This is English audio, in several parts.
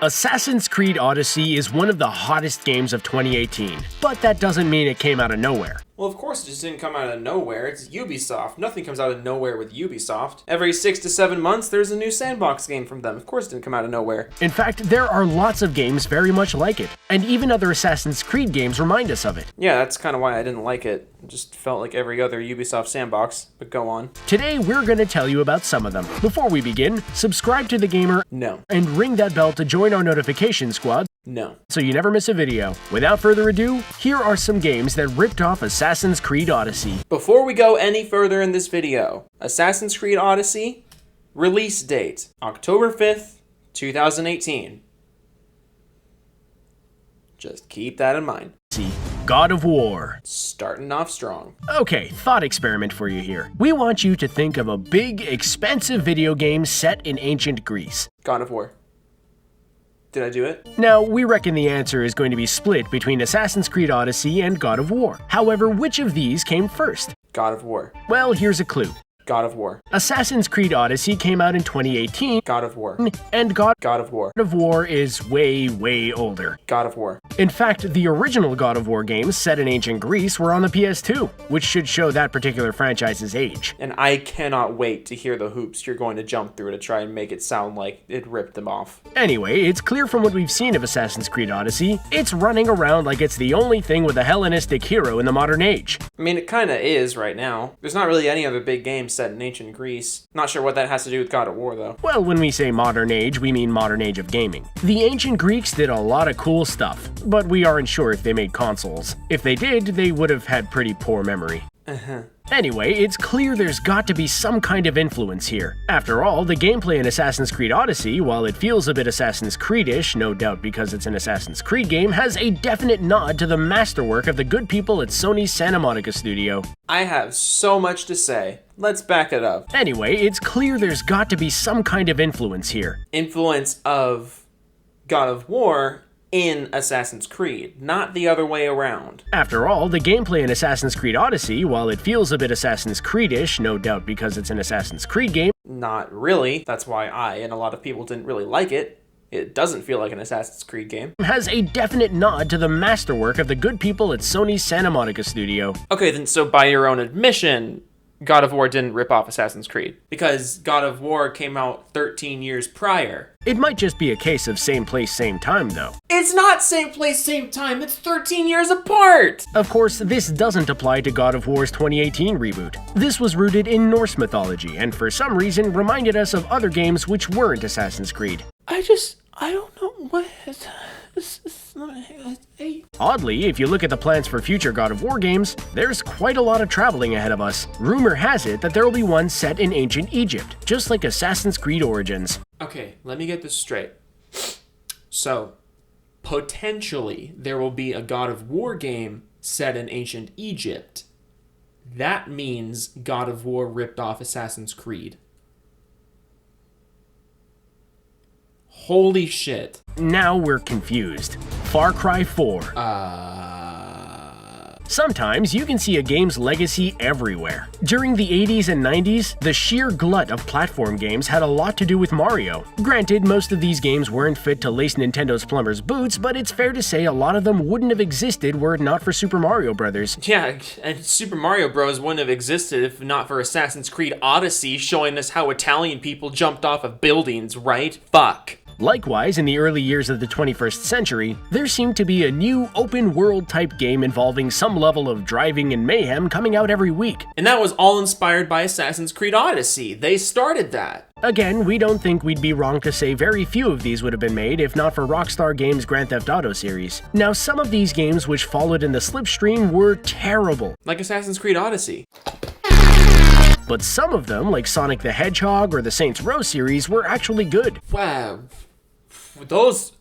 Assassin's Creed Odyssey is one of the hottest games of 2018, but that doesn't mean it came out of nowhere. Well, of course it just didn't come out of nowhere. It's Ubisoft. Nothing comes out of nowhere with Ubisoft. Every 6 to 7 months, there's a new sandbox game from them. Of course it didn't come out of nowhere. In fact, there are lots of games very much like it, and even other Assassin's Creed games remind us of it. Yeah, that's kind of why I didn't like it. It just felt like every other Ubisoft sandbox, but go on. Today, we're going to tell you about some of them. Before we begin, subscribe to The Gamer. No. And ring that bell to join our notification squad. No. So you never miss a video. Without further ado, here are some games that ripped off Assassin's Creed Odyssey. Before we go any further in this video, Assassin's Creed Odyssey, release date, October 5th, 2018. Just keep that in mind. God of War. Starting off strong. Okay, thought experiment for you here. We want you to think of a big, expensive video game set in ancient Greece. God of War. Did I do it? Now, we reckon the answer is going to be split between Assassin's Creed Odyssey and God of War. However, which of these came first? God of War. Well, here's a clue. God of War. Assassin's Creed Odyssey came out in 2018, God of War. and God of War. of War is way, way older. God of War. In fact, the original God of War games set in ancient Greece were on the PS2, which should show that particular franchise's age. And I cannot wait to hear the hoops you're going to jump through to try and make it sound like it ripped them off. Anyway, it's clear from what we've seen of Assassin's Creed Odyssey, it's running around like it's the only thing with a Hellenistic hero in the modern age. I mean, it kinda is right now. There's not really any other big game set in ancient Greece. Not sure what that has to do with God of War, though. Well, when we say modern age, we mean modern age of gaming. The ancient Greeks did a lot of cool stuff, but we aren't sure if they made consoles. If they did, they would have had pretty poor memory. Anyway, it's clear there's got to be some kind of influence here. After all, the gameplay in Assassin's Creed Odyssey, while it feels a bit Assassin's Creed-ish, no doubt because it's an Assassin's Creed game, has a definite nod to the masterwork of the good people at Sony's Santa Monica studio. I have so much to say. Let's back it up. Anyway, it's clear there's got to be some kind of influence here. Influence of God of War in Assassin's Creed, not the other way around. After all, the gameplay in Assassin's Creed Odyssey, while it feels a bit Assassin's Creed-ish, no doubt because it's an Assassin's Creed game, not really. That's why I and a lot of people didn't really like it. It doesn't feel like an Assassin's Creed game. Has a definite nod to the masterwork of the good people at Sony's Santa Monica studio. Okay, then so by your own admission, God of War didn't rip off Assassin's Creed, because God of War came out 13 years prior. It might just be a case of same place, same time, though. It's not same place, same time. It's 13 years apart! Of course, this doesn't apply to God of War's 2018 reboot. This was rooted in Norse mythology, and for some reason reminded us of other games which weren't Assassin's Creed. I don't know what... Oddly, if you look at the plans for future God of War games, there's quite a lot of traveling ahead of us. Rumor has it that there will be one set in ancient Egypt, just like Assassin's Creed Origins. Okay, let me get this straight. So, potentially, there will be a God of War game set in ancient Egypt. That means God of War ripped off Assassin's Creed. Holy shit. Now we're confused. Far Cry 4. Sometimes you can see a game's legacy everywhere. During the 80s and 90s, the sheer glut of platform games had a lot to do with Mario. Granted, most of these games weren't fit to lace Nintendo's plumber's boots, but it's fair to say a lot of them wouldn't have existed were it not for Super Mario Bros. Yeah, and Super Mario Bros. Wouldn't have existed if not for Assassin's Creed Odyssey showing us how Italian people jumped off of buildings, right? Fuck. Likewise, in the early years of the 21st century, there seemed to be a new open-world type game involving some level of driving and mayhem coming out every week. And that was all inspired by Assassin's Creed Odyssey. They started that. Again, we don't think we'd be wrong to say very few of these would have been made if not for Rockstar Games' Grand Theft Auto series. Now, some of these games which followed in the slipstream were terrible. Like Assassin's Creed Odyssey. But some of them, like Sonic the Hedgehog or the Saints Row series, were actually good. Wow. Those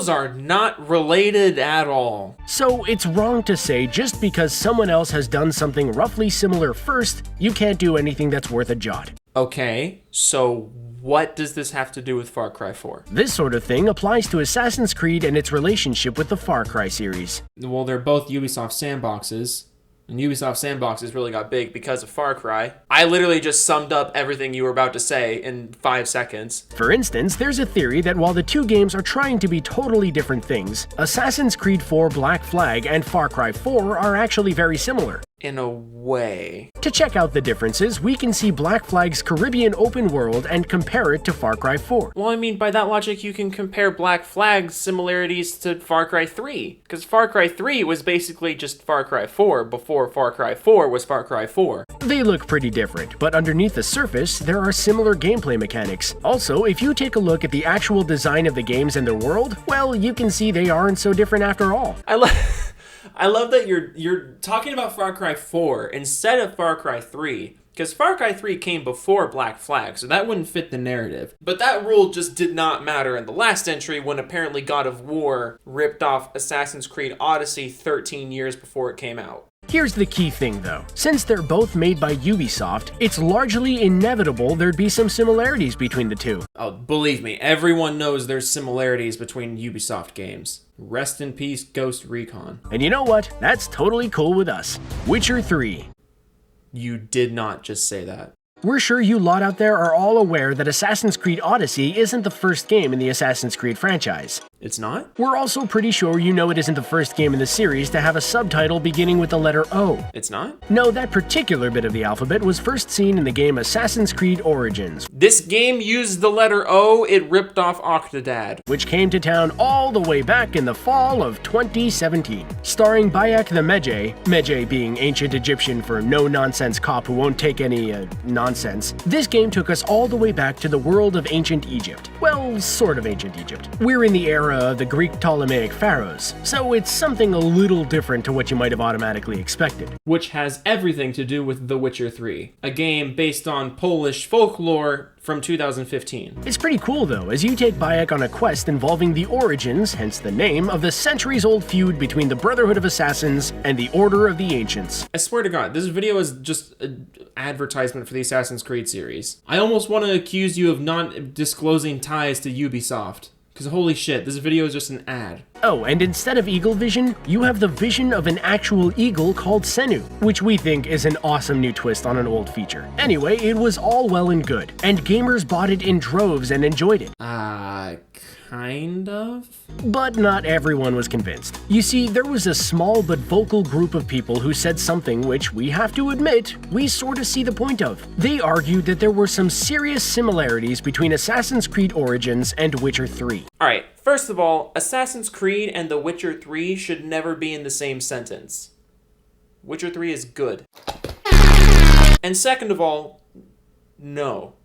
are not related at all. So it's wrong to say just because someone else has done something roughly similar first, you can't do anything that's worth a jot. Okay, so what does this have to do with Far Cry 4? This sort of thing applies to Assassin's Creed and its relationship with the Far Cry series. Well, they're both Ubisoft sandboxes. And Ubisoft sandbox has really got big because of Far Cry. I literally just summed up everything you were about to say in 5 seconds. For instance, there's a theory that while the two games are trying to be totally different things, Assassin's Creed 4 Black Flag and Far Cry 4 are actually very similar. In a way. To check out the differences, we can see Black Flag's Caribbean open world and compare it to Far Cry 4. Well, I mean, by that logic, you can compare Black Flag's similarities to Far Cry 3. Because Far Cry 3 was basically just Far Cry 4 before Far Cry 4 was Far Cry 4. They look pretty different, but underneath the surface, there are similar gameplay mechanics. Also, if you take a look at the actual design of the games and their world, well, you can see they aren't so different after all. I love that you're talking about Far Cry 4 instead of Far Cry 3, because Far Cry 3 came before Black Flag, so that wouldn't fit the narrative. But that rule just did not matter in the last entry when apparently God of War ripped off Assassin's Creed Odyssey 13 years before it came out. Here's the key thing though. Since they're both made by Ubisoft, it's largely inevitable there'd be some similarities between the two. Oh, believe me, everyone knows there's similarities between Ubisoft games. Rest in peace, Ghost Recon. And you know what? That's totally cool with us. Witcher 3. You did not just say that. We're sure you lot out there are all aware that Assassin's Creed Odyssey isn't the first game in the Assassin's Creed franchise. It's not? We're also pretty sure you know it isn't the first game in the series to have a subtitle beginning with the letter O. It's not? No, that particular bit of the alphabet was first seen in the game Assassin's Creed Origins. This game used the letter O, it ripped off Octodad. Which came to town all the way back in the fall of 2017. Starring Bayek the Medjay being ancient Egyptian for no-nonsense cop who won't take any, nonsense. This game took us all the way back to the world of ancient Egypt. Well, sort of ancient Egypt. We're in the era of the Greek Ptolemaic pharaohs, so it's something a little different to what you might have automatically expected. Which has everything to do with The Witcher 3, a game based on Polish folklore from 2015. It's pretty cool though, as you take Bayek on a quest involving the origins, hence the name, of the centuries-old feud between the Brotherhood of Assassins and the Order of the Ancients. I swear to God, this video is just an advertisement for the Assassin's Creed series. I almost want to accuse you of not disclosing ties to Ubisoft. Because holy shit, this video is just an ad. Oh, and instead of eagle vision, you have the vision of an actual eagle called Senu, which we think is an awesome new twist on an old feature. Anyway, it was all well and good, and gamers bought it in droves and enjoyed it. Kind of? But not everyone was convinced. You see, there was a small but vocal group of people who said something which, we have to admit, we sort of see the point of. They argued that there were some serious similarities between Assassin's Creed Origins and Witcher 3. Alright, first of all, Assassin's Creed and The Witcher 3 should never be in the same sentence. Witcher 3 is good. And second of all, no.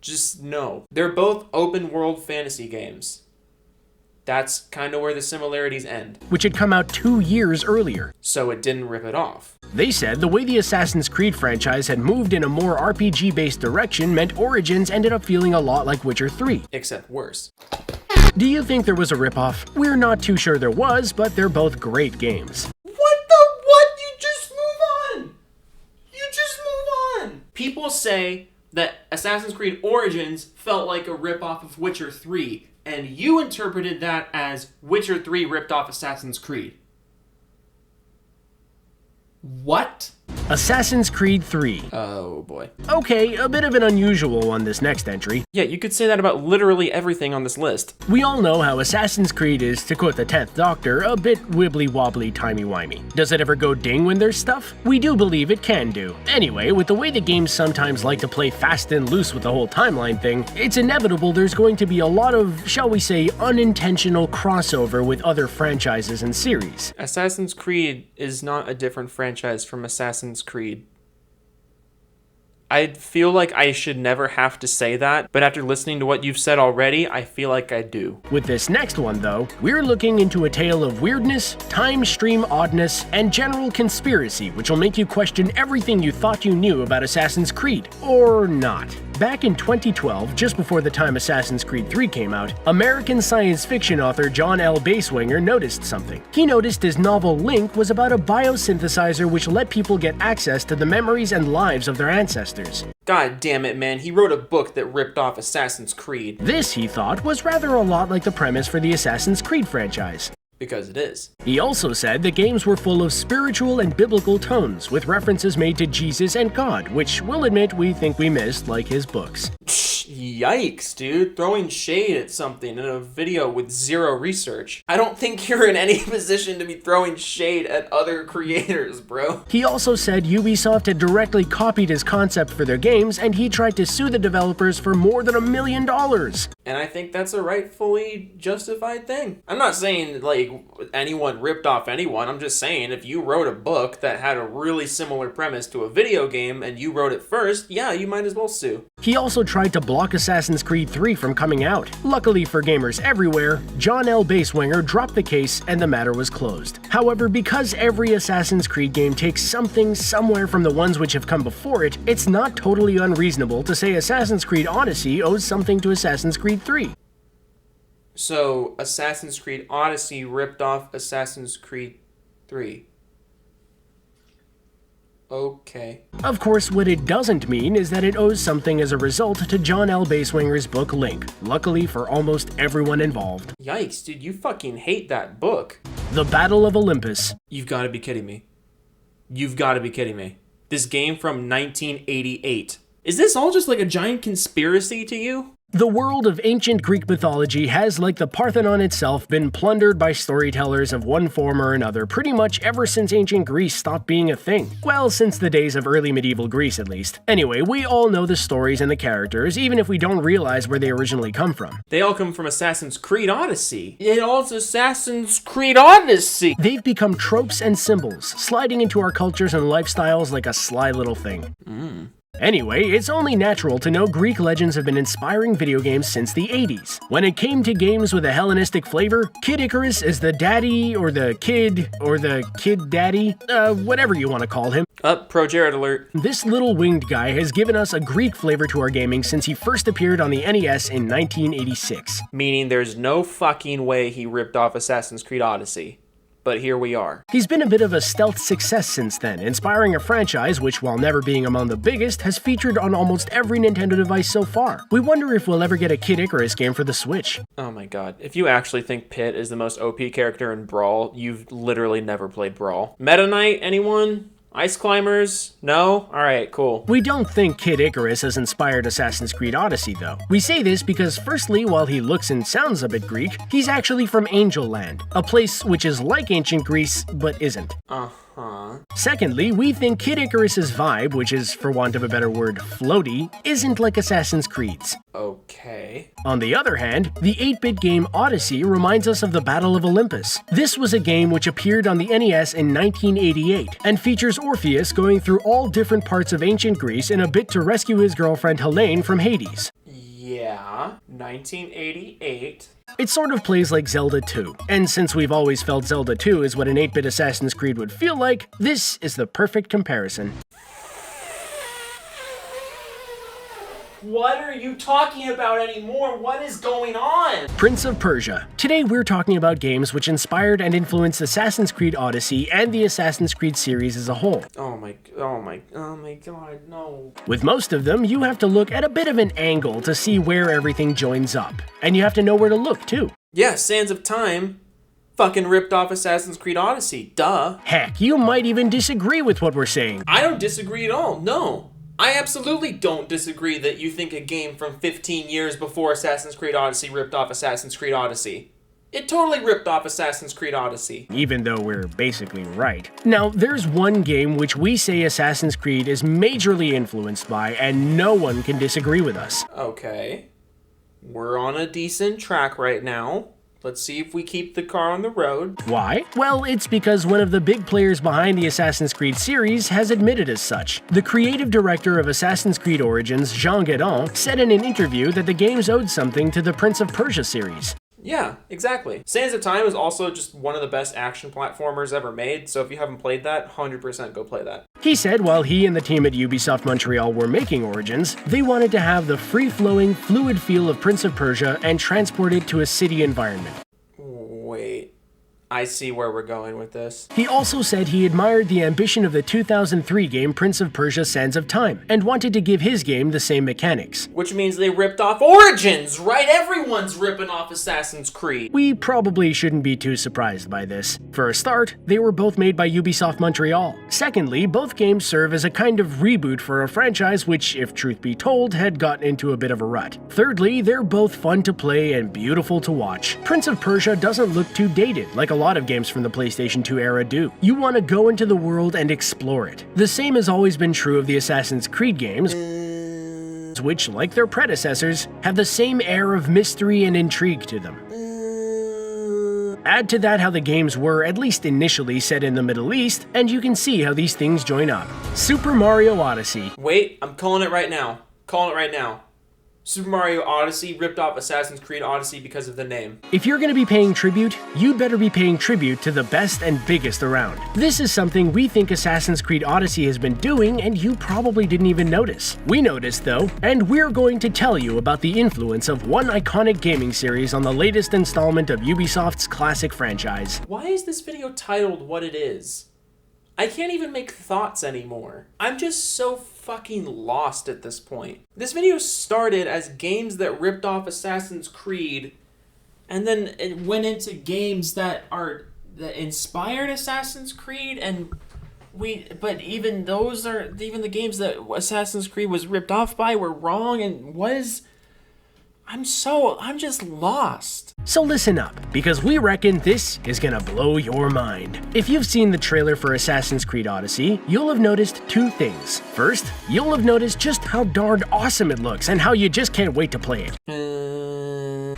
Just no. They're both open world fantasy games. That's kind of where the similarities end. Which had come out 2 years earlier. So it didn't rip it off. They said the way the Assassin's Creed franchise had moved in a more RPG-based direction meant Origins ended up feeling a lot like Witcher 3. Except worse. Do you think there was a ripoff? We're not too sure there was, but they're both great games. What? You just move on! You just move on! People say that Assassin's Creed Origins felt like a ripoff of Witcher 3, and you interpreted that as Witcher 3 ripped off Assassin's Creed. What? Assassin's Creed 3. Oh boy. Okay, a bit of an unusual one this next entry. Yeah, you could say that about literally everything on this list. We all know how Assassin's Creed is, to quote the 10th Doctor, a bit wibbly-wobbly, timey-wimey. Does it ever go ding when there's stuff? We do believe it can do. Anyway, with the way the games sometimes like to play fast and loose with the whole timeline thing, it's inevitable there's going to be a lot of, shall we say, unintentional crossover with other franchises and series. Assassin's Creed is not a different franchise from Assassin's Creed. I feel like I should never have to say that, but after listening to what you've said already, I feel like I do. With this next one, though, we're looking into a tale of weirdness, time stream oddness, and general conspiracy, which will make you question everything you thought you knew about Assassin's Creed. Or not. Back in 2012, just before the time Assassin's Creed 3 came out, American science fiction author John L. Basewinger noticed something. He noticed his novel Link was about a biosynthesizer which let people get access to the memories and lives of their ancestors. God damn it, man, he wrote a book that ripped off Assassin's Creed. This, he thought, was rather a lot like the premise for the Assassin's Creed franchise. because it is. He also said the games were full of spiritual and biblical tones, with references made to Jesus and God, which we'll admit we think we missed, like his books. Yikes, dude. Throwing shade at something in a video with zero research. I don't think you're in any position to be throwing shade at other creators, bro. He also said Ubisoft had directly copied his concept for their games, and he tried to sue the developers for more than $1 million. And I think that's a rightfully justified thing. I'm not saying, like, anyone ripped off anyone. I'm just saying if you wrote a book that had a really similar premise to a video game and you wrote it first, yeah, you might as well sue. He also tried to block Assassin's Creed 3 from coming out. Luckily for gamers everywhere, John L. Basewinger dropped the case and the matter was closed. However, because every Assassin's Creed game takes something somewhere from the ones which have come before it, it's not totally unreasonable to say Assassin's Creed Odyssey owes something to Assassin's Creed 3. So, Assassin's Creed Odyssey ripped off Assassin's Creed 3. Okay. Of course, what it doesn't mean is that it owes something as a result to John L. Basewinger's book Link, luckily for almost everyone involved. Yikes, dude, you fucking hate that book. The Battle of Olympus. You've got to be kidding me. You've got to be kidding me. This game from 1988. Is this all just like a giant conspiracy to you? The world of ancient Greek mythology has, like the Parthenon itself, been plundered by storytellers of one form or another pretty much ever since ancient Greece stopped being a thing. Well, since the days of early medieval Greece at least. Anyway, we all know the stories and the characters, even if we don't realize where they originally come from. They all come from Assassin's Creed Odyssey. It all's Assassin's Creed Odyssey! They've become tropes and symbols, sliding into our cultures and lifestyles like a sly little thing. Anyway, it's only natural to know Greek legends have been inspiring video games since the 80s. When it came to games with a Hellenistic flavor, Kid Icarus is the daddy, or the kid daddy, whatever you want to call him. Pro Jared alert. This little winged guy has given us a Greek flavor to our gaming since he first appeared on the NES in 1986. Meaning there's no fucking way he ripped off Assassin's Creed Odyssey. But here we are. He's been a bit of a stealth success since then, inspiring a franchise which, while never being among the biggest, has featured on almost every Nintendo device so far. We wonder if we'll ever get a Kid Icarus game for the Switch. Oh my god. If you actually think Pit is the most OP character in Brawl, you've literally never played Brawl. Meta Knight, anyone? Ice Climbers? No? Alright, cool. We don't think Kid Icarus has inspired Assassin's Creed Odyssey, though. We say this because firstly, while he looks and sounds a bit Greek, he's actually from Angel Land, a place which is like ancient Greece, but isn't. Secondly, we think Kid Icarus's vibe, which is, for want of a better word, floaty, isn't like Assassin's Creed's. Okay. On the other hand, the 8-bit game Odyssey reminds us of the Battle of Olympus. This was a game which appeared on the NES in 1988, and features Orpheus going through all different parts of ancient Greece in a bid to rescue his girlfriend Helene from Hades. Yeah, 1988. It sort of plays like Zelda 2, and since we've always felt Zelda 2 is what an 8-bit Assassin's Creed would feel like, this is the perfect comparison. What are you talking about anymore? What is going on? Prince of Persia. Today we're talking about games which inspired and influenced Assassin's Creed Odyssey and the Assassin's Creed series as a whole. Oh my god, no. With most of them, you have to look at a bit of an angle to see where everything joins up. And you have to know where to look, too. Yeah, Sands of Time fucking ripped off Assassin's Creed Odyssey, duh. Heck, you might even disagree with what we're saying. I don't disagree at all, no. I absolutely don't disagree that you think a game from 15 years before Assassin's Creed Odyssey ripped off Assassin's Creed Odyssey. It totally ripped off Assassin's Creed Odyssey. Even though we're basically right. Now, there's one game which we say Assassin's Creed is majorly influenced by, and no one can disagree with us. Okay. We're on a decent track right now. Let's see if we keep the car on the road. Why? Well, it's because one of the big players behind the Assassin's Creed series has admitted as such. The creative director of Assassin's Creed Origins, Jean Guédon, said in an interview that the games owed something to the Prince of Persia series. Yeah, exactly. Sands of Time is also just one of the best action platformers ever made, so if you haven't played that, 100% go play that. He said while he and the team at Ubisoft Montreal were making Origins, they wanted to have the free-flowing, fluid feel of Prince of Persia and transport it to a city environment. Wait. I see where we're going with this. He also said he admired the ambition of the 2003 game Prince of Persia: Sands of Time, and wanted to give his game the same mechanics. Which means they ripped off Origins, right? Everyone's ripping off Assassin's Creed. We probably shouldn't be too surprised by this. For a start, they were both made by Ubisoft Montreal. Secondly, both games serve as a kind of reboot for a franchise which, if truth be told, had gotten into a bit of a rut. Thirdly, they're both fun to play and beautiful to watch. Prince of Persia doesn't look too dated, like a lot of games from the PlayStation 2 era do. You want to go into the world and explore it. The same has always been true of the Assassin's Creed games, which, like their predecessors, have the same air of mystery and intrigue to them. Add to that how the games were, at least initially, set in the Middle East, and you can see how these things join up. Super Mario Odyssey. Wait, I'm calling it right now. Calling it right now. Super Mario Odyssey ripped off Assassin's Creed Odyssey because of the name. If you're going to be paying tribute, you'd better be paying tribute to the best and biggest around. This is something we think Assassin's Creed Odyssey has been doing and you probably didn't even notice. We noticed though, and we're going to tell you about the influence of one iconic gaming series on the latest installment of Ubisoft's classic franchise. Why is this video titled what it is? I can't even make thoughts anymore. I'm just so fucking lost at this point. This video started as games that ripped off Assassin's Creed, and then it went into games that inspired Assassin's Creed, but even the games that Assassin's Creed was ripped off by were wrong, and I'm just lost. So listen up, because we reckon this is gonna blow your mind. If you've seen the trailer for Assassin's Creed Odyssey, you'll have noticed two things. First, you'll have noticed just how darned awesome it looks and how you just can't wait to play it.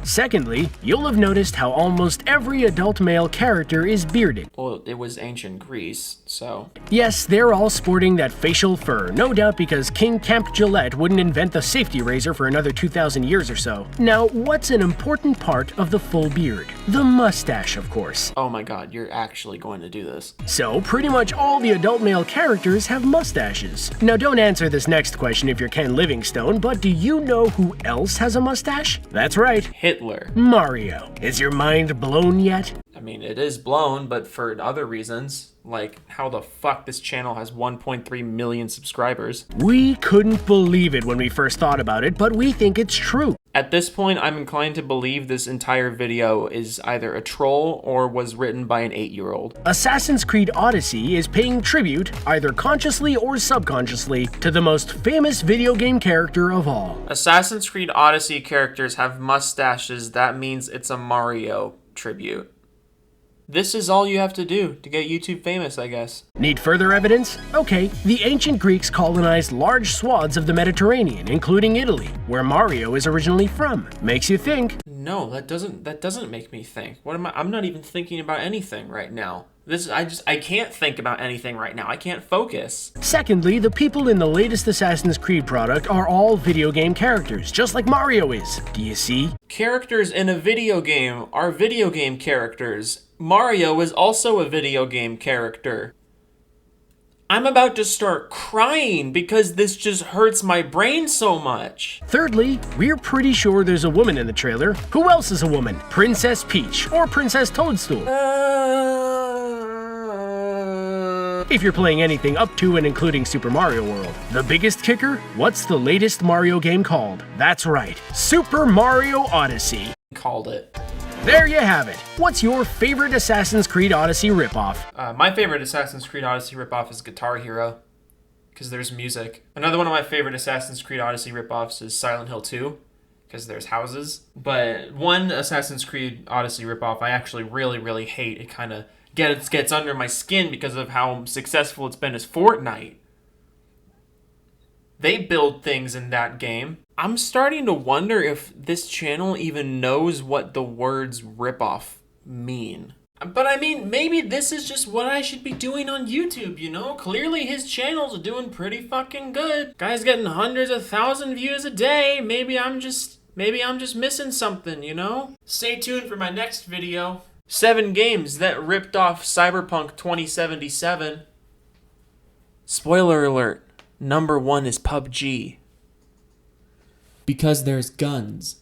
Secondly, you'll have noticed how almost every adult male character is bearded. Well, it was ancient Greece, so... Yes, they're all sporting that facial fur, no doubt because King Camp Gillette wouldn't invent the safety razor for another 2,000 years or so. Now, what's an important part of the full beard? The mustache, of course. Oh my god, you're actually going to do this. So, pretty much all the adult male characters have mustaches. Now, don't answer this next question if you're Ken Livingstone, but do you know who else has a mustache? That's right. Hitler. Mario. Is your mind blown yet? I mean, it is blown, but for other reasons, like how the fuck this channel has 1.3 million subscribers. We couldn't believe it when we first thought about it, but we think it's true. At this point, I'm inclined to believe this entire video is either a troll or was written by an 8-year-old. Assassin's Creed Odyssey is paying tribute, either consciously or subconsciously, to the most famous video game character of all. Assassin's Creed Odyssey characters have mustaches. That means it's a Mario tribute. This is all you have to do to get YouTube famous, I guess. Need further evidence? Okay, the ancient Greeks colonized large swaths of the Mediterranean, including Italy, where Mario is originally from. Makes you think. No, that doesn't make me think. I'm not even thinking about anything right now. I can't think about anything right now. I can't focus. Secondly, the people in the latest Assassin's Creed product are all video game characters, just like Mario is. Do you see? Characters in a video game are video game characters. Mario is also a video game character. I'm about to start crying because this just hurts my brain so much. Thirdly, we're pretty sure there's a woman in the trailer. Who else is a woman? Princess Peach or Princess Toadstool? If you're playing anything up to and including Super Mario World. The biggest kicker? What's the latest Mario game called? That's right, Super Mario Odyssey. Called it. There you have it. What's your favorite Assassin's Creed Odyssey ripoff? My favorite Assassin's Creed Odyssey ripoff is Guitar Hero, because there's music. Another one of my favorite Assassin's Creed Odyssey ripoffs is Silent Hill 2, because there's houses. But one Assassin's Creed Odyssey ripoff I actually really hate. It kind of gets under my skin because of how successful it's been, is Fortnite. They build things in that game. I'm starting to wonder if this channel even knows what the words ripoff mean. But I mean, maybe this is just what I should be doing on YouTube, you know? Clearly his channel's doing pretty fucking good. Guy's getting hundreds of thousands views a day. Maybe I'm just missing something, you know? Stay tuned for my next video. 7 games that ripped off Cyberpunk 2077. Spoiler alert. Number 1 is PUBG. Because there's guns.